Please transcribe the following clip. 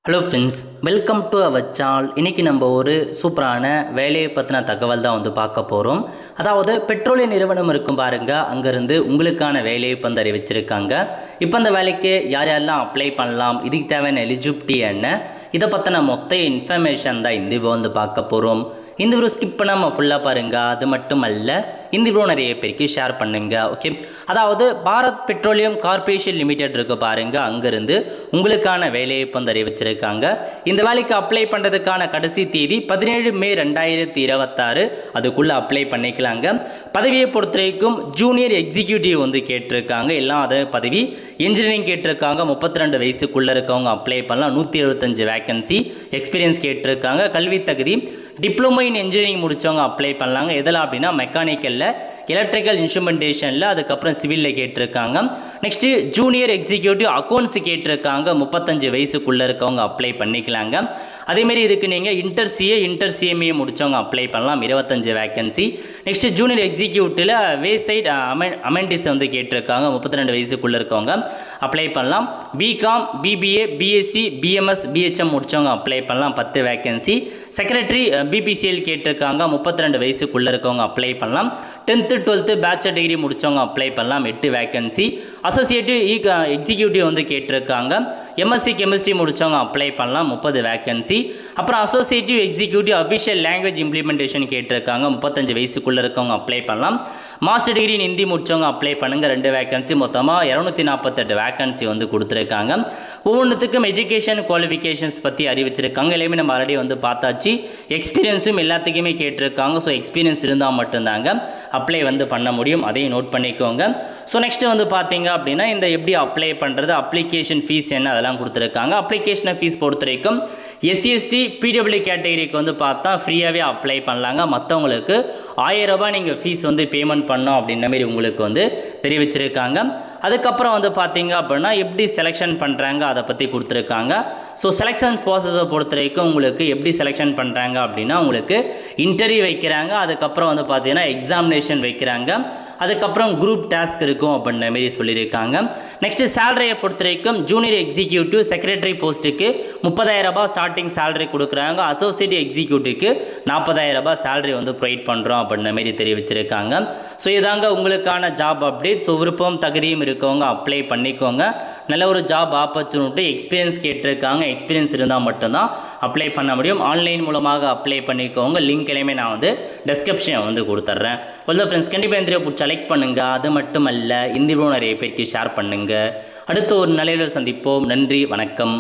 Hello friends, welcome to our channel. இன்றைக்கி நம்ம ஒரு சூப்பரான வேலையை பற்றின தகவல் தான் பார்க்க போகிறோம். அதாவது பெட்ரோலிய நிறுவனம் இருக்கும் பாருங்கள், அங்கேருந்து உங்களுக்கான வேலையை வந்து அறிவிச்சிருக்காங்க. இப்போ அந்த வேலைக்கு யார் யாரெல்லாம் அப்ளை பண்ணலாம், இதுக்கு தேவையான எலிஜிபிலிட்டி என்ன, இதை பற்றின மொத்த இன்ஃபர்மேஷன் தான் இந்த வீடியோ பார்க்க போகிறோம். இந்த வீடியோ ஸ்கிப் பண்ணாமல் ஃபுல்லாக பாருங்கள். அது மட்டும் அல்ல, இந்த வீடியோ நிறைய பேருக்கு ஷேர் பண்ணுங்க. ஓகே, அதாவது பாரத் பெட்ரோலியம் கார்பரேஷன் லிமிடெட் இருக்கு பாருங்க, அங்கிருந்து உங்களுக்கான வேலையை வந்து அறிவிச்சிருக்காங்க. இந்த வேலைக்கு அப்ளை பண்ணுறதுக்கான கடைசி தேதி 17 மே 2026. அதுக்குள்ளே அப்ளை பண்ணிக்கலாங்க. பதவியை பொறுத்த வரைக்கும் ஜூனியர் எக்ஸிக்யூட்டிவ் வந்து கேட்டிருக்காங்க. எல்லாம் அதை பதவி இன்ஜினியரிங் கேட்டிருக்காங்க. 32 வயசுக்குள்ளே இருக்கவங்க அப்ளை பண்ணலாம். 175 வேக்கன்சி. எக்ஸ்பீரியன்ஸ் கேட்டிருக்காங்க. கல்வி தகுதி டிப்ளமோ இன் இன்ஜினியரிங் முடித்தவங்க அப்ளை பண்ணலாங்க. எதில் அப்படின்னா மெக்கானிக்கலில், எலக்ட்ரிக்கல் இன்ஸ்ட்ருமெண்டேஷனில், அதுக்கப்புறம் சிவிலில் கேட்டிருக்காங்க. நெக்ஸ்ட்டு ஜூனியர் எக்ஸிக்யூட்டிவ் அக்கௌண்ட்ஸ் கேட்டிருக்காங்க. 35 வயசுக்குள்ளே இருக்கவங்க அப்ளை பண்ணிக்கலாங்க. அதேமாரி இதுக்கு நீங்கள் இன்டர் சிஎம்ஏ முடித்தவங்க அப்ளை பண்ணலாம். 25 வேக்கன்சி. நெக்ஸ்ட்டு ஜூனியர் எக்ஸிக்யூட்டிவில் வேசைட் அமெண்டிஸ் வந்து கேட்டிருக்காங்க. 32 வயசுக்குள்ளே இருக்கவங்க அப்ளை பண்ணலாம். BCom, BBA, BSc, BMS, BHM முடித்தவங்க அப்ளை பண்ணலாம். 10 வேக்கன்சி. செக்ரட்டரி பிபிசிஎல் கேட்டிருக்காங்க. 32 வயசுக்குள்ளே இருக்கவங்க அப்ளை பண்ணலாம். 10th 12th பேச்சுலர் டிகிரி முடித்தவங்க அப்ளை பண்ணலாம். 8 வேக்கன்சி. அசோசியேட்டிவ் எக்ஸிக்யூட்டிவ் வந்து கேட்டிருக்காங்க. எம்எஸ்சி கெமிஸ்ட்ரி முடித்தவங்க அப்ளை பண்ணலாம். 30 வேக்கன்சி. அப்புறம் associative executive official language implementation கேட்டிருக்காங்க. 35 வயசுக்குள்ளே இருக்கவங்க அப்ளை பண்ணலாம். மாஸ்டர் டிகிரி இன் ஹிந்தி முடித்தவங்க அப்ளை பண்ணுங்க. 2 வேக்கன்சி. மொத்தமாக 248 வேக்கன்சி வந்து கொடுத்துருக்காங்க. ஒவ்வொன்றுத்துக்கும் எஜுகேஷன் குவாலிஃபிகேஷன்ஸ் பற்றி அறிவிச்சிருக்காங்க. எல்லாமே நம்ம ஆல்ரெடி வந்து பார்த்தாச்சு. எக்ஸ்பீரியன்ஸும் எல்லாத்துக்குமே கேட்டிருக்காங்க. ஸோ எக்ஸ்பீரியன்ஸ் இருந்தால் மட்டும்தாங்க அப்ளை வந்து பண்ண முடியும். அதையும் நோட் பண்ணிக்கோங்க. ஸோ நெக்ஸ்ட்டு வந்து பார்த்தீங்க அப்படின்னா, இந்த எப்படி அப்ளை பண்ணுறது, அப்ளிகேஷன் ஃபீஸ் என்ன, அதெல்லாம் கொடுத்துருக்காங்க. அப்ளிகேஷனை ஃபீஸ் பொறுத்த வரைக்கும் எஸ்சிஎஸ்டி பிடபிள்யூ கேட்டகரிக்கு வந்து பார்த்தா ஃப்ரீயாகவே அப்ளை பண்ணலாங்க. மற்றவங்களுக்கு 1000 ரூபாய் நீங்கள் ஃபீஸ் வந்து பேமெண்ட் பண்ணோம் அப்படின்ற மாதிரி உங்களுக்கு வந்து தெரிவிச்சிருக்காங்க. அதுக்கப்புறம் வந்து பார்த்தீங்க அப்படின்னா எப்படி செலெக்ஷன் பண்ணுறாங்க அதை பற்றி கொடுத்துருக்காங்க. ஸோ செலெக்ஷன் ப்ராசஸை பொறுத்த வரைக்கும் உங்களுக்கு எப்படி செலெக்ஷன் பண்ணுறாங்க அப்படின்னா, உங்களுக்கு இன்டர்வியூ வைக்கிறாங்க. அதுக்கப்புறம் வந்து பார்த்தீங்கன்னா எக்ஸாமினேஷன் வைக்கிறாங்க. அதுக்கப்புறம் குரூப் டாஸ்க் இருக்கும் அப்படின்ற மாரி சொல்லியிருக்காங்க. நெக்ஸ்ட்டு சேலரியை பொறுத்த வரைக்கும் ஜூனியர் எக்ஸிக்யூட்டிவ் செக்ரட்டரி போஸ்ட்டுக்கு 30,000 ரூபாய் ஸ்டார்டிங் சேலரி கொடுக்குறாங்க. அசோசியேட் எக்ஸிக்யூட்டிவ்க்கு 40,000 ரூபாய் சேலரி வந்து ப்ரொவைட் பண்ணுறோம் அப்படின்ற மாரி தெரிவிச்சிருக்காங்க. ஸோ இதாங்க உங்களுக்கான ஜாப் அப்டேட். ஸோ விருப்பம் தகுதியும் இருக்கவங்க அப்ளை பண்ணிக்கோங்க. நல்ல ஒரு ஜாப் ஆப்பர்ச்சுனிட்டி. எக்ஸ்பீரியன்ஸ் கேட்டிருக்காங்க. எக்ஸ்பீரியன்ஸ் இருந்தால் மட்டும்தான் அப்ளை பண்ண முடியும். ஆன்லைன் மூலமாக அப்ளை பண்ணிக்கோங்க. லிங்க் எல்லாமே நான் வந்து டிஸ்கிரிப்ஷன் வந்து கொடுத்துட்றேன். அவ்வளோ ஃப்ரெண்ட்ஸ், கண்டிப்பாக இந்த பிடிச்ச லைக் பண்ணுங்கள். அது மட்டும் அல்ல, இந்த வீடியோ நிறைய பேருக்கு ஷேர் பண்ணுங்கள். அடுத்த ஒரு நிலையில் சந்திப்போம். நன்றி, வணக்கம்.